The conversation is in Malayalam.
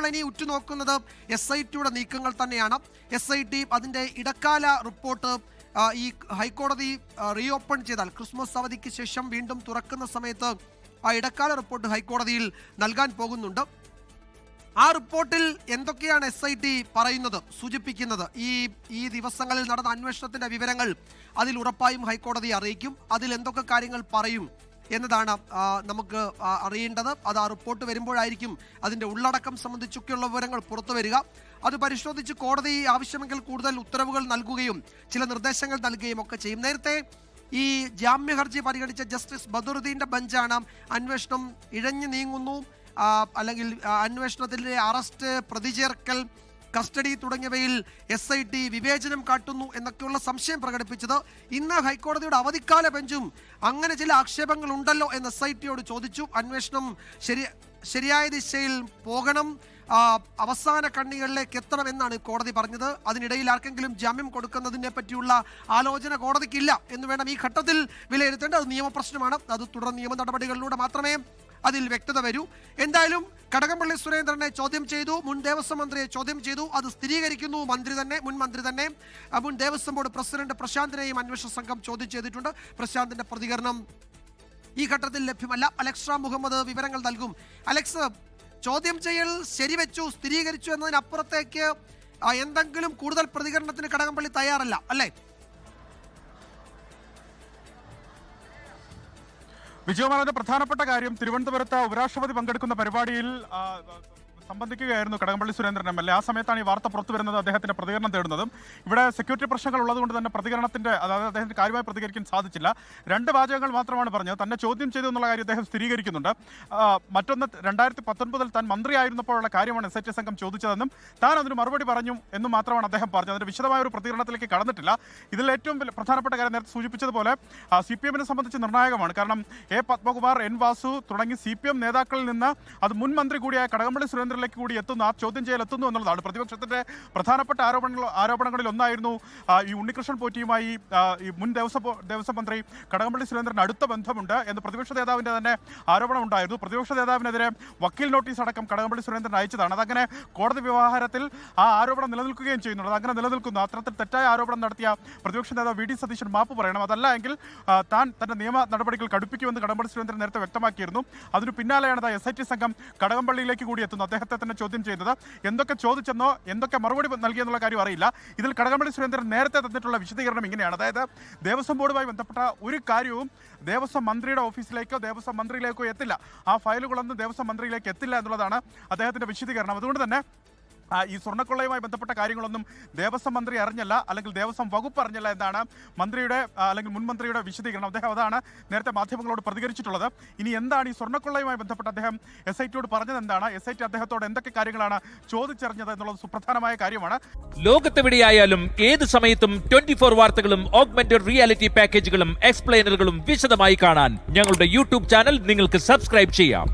നമ്മൾ ഇനി ഉറ്റുനോക്കുന്നത് SITയുടെ നീക്കങ്ങൾ തന്നെയാണ്. SIT അതിൻ്റെ ഇടക്കാല റിപ്പോർട്ട് ഈ ഹൈക്കോടതി റീഓപ്പൺ ചെയ്താൽ ക്രിസ്മസ് അവധിക്ക് ശേഷം വീണ്ടും തുറക്കുന്ന സമയത്ത് ആ ഇടക്കാല റിപ്പോർട്ട് ഹൈക്കോടതിയിൽ നൽകാൻ പോകുന്നുണ്ട്. ആ റിപ്പോർട്ടിൽ എന്തൊക്കെയാണ് SIT പറയുന്നത്, സൂചിപ്പിക്കുന്നത്? ഈ ദിവസങ്ങളിൽ നടന്ന അന്വേഷണത്തിന്റെ വിവരങ്ങൾ അതിൽ ഉറപ്പായും ഹൈക്കോടതിയെ അറിയിക്കും. അതിൽ എന്തൊക്കെ കാര്യങ്ങൾ പറയും എന്നതാണ് നമുക്ക് അറിയേണ്ടത്. അത് ആ റിപ്പോർട്ട് വരുമ്പോഴായിരിക്കും അതിൻ്റെ ഉള്ളടക്കം സംബന്ധിച്ചൊക്കെയുള്ള വിവരങ്ങൾ പുറത്തു വരിക. അത് പരിശോധിച്ച് കോടതി ആവശ്യമെങ്കിൽ കൂടുതൽ ഉത്തരവുകൾ നൽകുകയും ചില നിർദ്ദേശങ്ങൾ നൽകുകയും ഒക്കെ ചെയ്യും. നേരത്തെ ഈ ജാമ്യ ഹർജി പരിഗണിച്ച ജസ്റ്റിസ് ബദറുദ്ദീൻ്റെ ബെഞ്ചാണ് അന്വേഷണം ഇഴഞ്ഞു നീങ്ങുന്നു, അല്ലെങ്കിൽ അന്വേഷണത്തിലെ അറസ്റ്റ്, പ്രതിചേർക്കൽ, കസ്റ്റഡി തുടങ്ങിയവയിൽ SIT വിവേചനം കാട്ടുന്നു എന്നൊക്കെയുള്ള സംശയം പ്രകടിപ്പിച്ചത്. ഇന്ന് ഹൈക്കോടതിയുടെ അവധിക്കാല ബെഞ്ചും അങ്ങനെ ചില ആക്ഷേപങ്ങൾ ഉണ്ടല്ലോ എന്ന് SITയോട് ചോദിച്ചു. അന്വേഷണം ശരിയായ ദിശയിൽ പോകണം, അവസാന കണ്ണികളിലേക്ക് എത്തണം എന്നാണ് കോടതി പറഞ്ഞത്. അതിനിടയിൽ ആർക്കെങ്കിലും ജാമ്യം കൊടുക്കുന്നതിനെ പറ്റിയുള്ള ആലോചന കോടതിക്കില്ല എന്ന് വേണം ഈ ഘട്ടത്തിൽ വിലയിരുത്തേണ്ടത്. അത് നിയമപ്രശ്നമാണ്. അത് തുടർ നിയമ നടപടികളിലൂടെ മാത്രമേ അതിൽ വ്യക്തത വരൂ. എന്തായാലും കടകംപള്ളി സുരേന്ദ്രനെ ചോദ്യം ചെയ്തു, മുൻ ദേവസ്വം മന്ത്രിയെ ചോദ്യം ചെയ്തു. അത് സ്ഥിരീകരിക്കുന്നു മുൻ മന്ത്രി തന്നെ. മുൻ ദേവസ്വം ബോർഡ് പ്രസിഡന്റ് പ്രശാന്തിനെയും അന്വേഷണ സംഘം ചോദ്യം ചെയ്തിട്ടുണ്ട്. പ്രശാന്തിന്റെ പ്രതികരണം ഈ ഘട്ടത്തിൽ ലഭ്യമല്ല. അലക്സ് റാം മുഹമ്മദ് വിവരങ്ങൾ നൽകും. അലക്സ്, ചോദ്യം ചെയ്യൽ ശരിവെച്ചു, സ്ഥിരീകരിച്ചു എന്നതിനപ്പുറത്തേക്ക് എന്തെങ്കിലും കൂടുതൽ പ്രതികരണത്തിന് കടകംപള്ളി തയ്യാറല്ല അല്ലേ? വിജയകുമാറിന്റെ പ്രധാനപ്പെട്ട കാര്യം, തിരുവനന്തപുരത്ത് ഉപരാഷ്ട്രപതി പങ്കെടുക്കുന്ന പരിപാടിയിൽ സംബന്ധിക്കുകയായിരുന്നു കടകംപള്ളി സുരേന്ദ്രൻ MLA. ആ സമയത്താണ് ഈ വാർത്ത പുറത്തു വരുന്നത്, അദ്ദേഹത്തിന്റെ പ്രതികരണം തേടുന്നതും. ഇവിടെ സെക്യൂരിറ്റി പ്രശ്നങ്ങൾ ഉള്ളതുകൊണ്ട് തന്നെ അതായത് അദ്ദേഹത്തിന് കാര്യമായി പ്രതികരിക്കാൻ സാധിച്ചില്ല. 2 വാചകങ്ങൾ മാത്രമാണ് പറഞ്ഞത്. തന്നെ ചോദ്യം ചെയ്തു എന്നുള്ള കാര്യം അദ്ദേഹം സ്ഥിരീകരിക്കുന്നുണ്ട്. മറ്റൊന്ന്, 2019 താൻ മന്ത്രിയായിരുന്നപ്പോഴുള്ള കാര്യമാണ് SIT സംഘം ചോദിച്ചതെന്നും താൻ അതിന് മറുപടി പറഞ്ഞു എന്നും മാത്രമാണ് അദ്ദേഹം പറഞ്ഞത്. അതിന്റെ വിശദമായ ഒരു പ്രതികരണത്തിലേക്ക് കടന്നിട്ടില്ല. ഇതിൽ ഏറ്റവും പ്രധാനപ്പെട്ട കാര്യം നേരത്തെ സൂചിപ്പിച്ചതുപോലെ CPM-നെ സംബന്ധിച്ച് നിർണായകമാണ്. കാരണം പത്മകുമാർ, N വാസു തുടങ്ങി CPM നേതാക്കളിൽ നിന്ന് അത് മുൻ മന്ത്രി കൂടിയായ കടകംപള്ളി സുരേന്ദ്രൻ കൂടി എത്തുന്നു, ആ ചോദ്യം ചെയ്യൽ എത്തുന്നു എന്നുള്ളതാണ്. പ്രതിപക്ഷത്തിന്റെ പ്രധാനപ്പെട്ട ആരോപണങ്ങളിൽ ഒന്നായിരുന്നു ഈ ഉണ്ണികൃഷ്ണൻ പോറ്റിയുമായി ഈ മുൻ ദേവസ്വം മന്ത്രി കടകംപള്ളി സുരേന്ദ്രന് അടുത്ത ബന്ധമുണ്ട് എന്ന് പ്രതിപക്ഷ നേതാവിന്റെ തന്നെ ആരോപണം ഉണ്ടായിരുന്നു. പ്രതിപക്ഷ നേതാവിനെതിരെ വക്കീൽ നോട്ടീസ് അടക്കം കടകംപള്ളി സുരേന്ദ്രൻ അയച്ചതാണ്. അതങ്ങനെ കോടതി വ്യവഹാരത്തിൽ ആ ആരോപണം നിലനിൽക്കുകയും ചെയ്യുന്നുണ്ട്. അതങ്ങനെ നിലനിൽക്കുന്നു. അത്തരത്തിൽ തെറ്റായ ആരോപണം നടത്തിയ പ്രതിപക്ഷ നേതാവ് VD സതീശൻ മാപ്പ് പറയണം. അതല്ല എങ്കിൽ താൻ തന്റെ നിയമ നടപടികൾ കടുപ്പിക്കുമെന്ന് കടകംപള്ളി സുരേന്ദ്രൻ നേരത്തെ വ്യക്തമാക്കിയിരുന്നു. അതിനു പിന്നാലെയാണ് SIT സംഘം കടകംപള്ളിയിലേക്ക് കൂടി എത്തുന്നത്. അദ്ദേഹത്തെ തന്നെ ചോദ്യം ചെയ്തത്. എന്തൊക്കെ ചോദിച്ചെന്നോ എന്തൊക്കെ മറുപടി നൽകിയെന്നുള്ള കാര്യം അറിയില്ല. ഇതിൽ കടകംപള്ളി സുരേന്ദ്രൻ നേരത്തെ തന്നിട്ടുള്ള വിശദീകരണം ഇങ്ങനെയാണ്. അതായത് ദേവസ്വം ബോർഡുമായി ബന്ധപ്പെട്ട ഒരു കാര്യവും ദേവസ്വം മന്ത്രിയുടെ ഓഫീസിലേക്കോ ദേവസ്വം മന്ത്രിയിലേക്കോ എത്തില്ല. ആ ഫയലുകളൊന്നും ദേവസ്വം മന്ത്രിയിലേക്ക് എത്തില്ല എന്നുള്ളതാണ് അദ്ദേഹത്തിന്റെ വിശദീകരണം. അതുകൊണ്ട് തന്നെ ഈ സ്വർണ്ണക്കൊള്ളയുമായി ബന്ധപ്പെട്ട കാര്യങ്ങളൊന്നും ദേവസ്വം മന്ത്രി അറിഞ്ഞല്ല, അല്ലെങ്കിൽ ദേവസ്വം വകുപ്പ് അറിഞ്ഞല്ല എന്നാണ് മന്ത്രിയുടെ അല്ലെങ്കിൽ മുൻ മന്ത്രിയുടെ വിശദീകരണം. അദ്ദേഹം അതാണ് നേരത്തെ മാധ്യമങ്ങളോട് പ്രതികരിച്ചിട്ടുള്ളത്. ഇനി എന്താണ് ഈ സ്വർണ്ണക്കൊള്ളയുമായി ബന്ധപ്പെട്ട് അദ്ദേഹം SITയോട് പറഞ്ഞത് എന്താണ്, SIT അദ്ദേഹത്തോട് എന്തൊക്കെ കാര്യങ്ങളാണ് ചോദിച്ചറിഞ്ഞത് എന്നുള്ളത് സുപ്രധാനമായ കാര്യമാണ്. ലോകത്തെവിടെയായാലും ഏത് സമയത്തും 24 വാർത്തകളും ഓഗ്മെന്റഡ് റിയാലിറ്റി പാക്കേജുകളും എക്സ്പ്ലെയിനറുകളും വിശദമായി കാണാൻ ഞങ്ങളുടെ YouTube ചാനൽ നിങ്ങൾക്ക് സബ്സ്ക്രൈബ് ചെയ്യാം.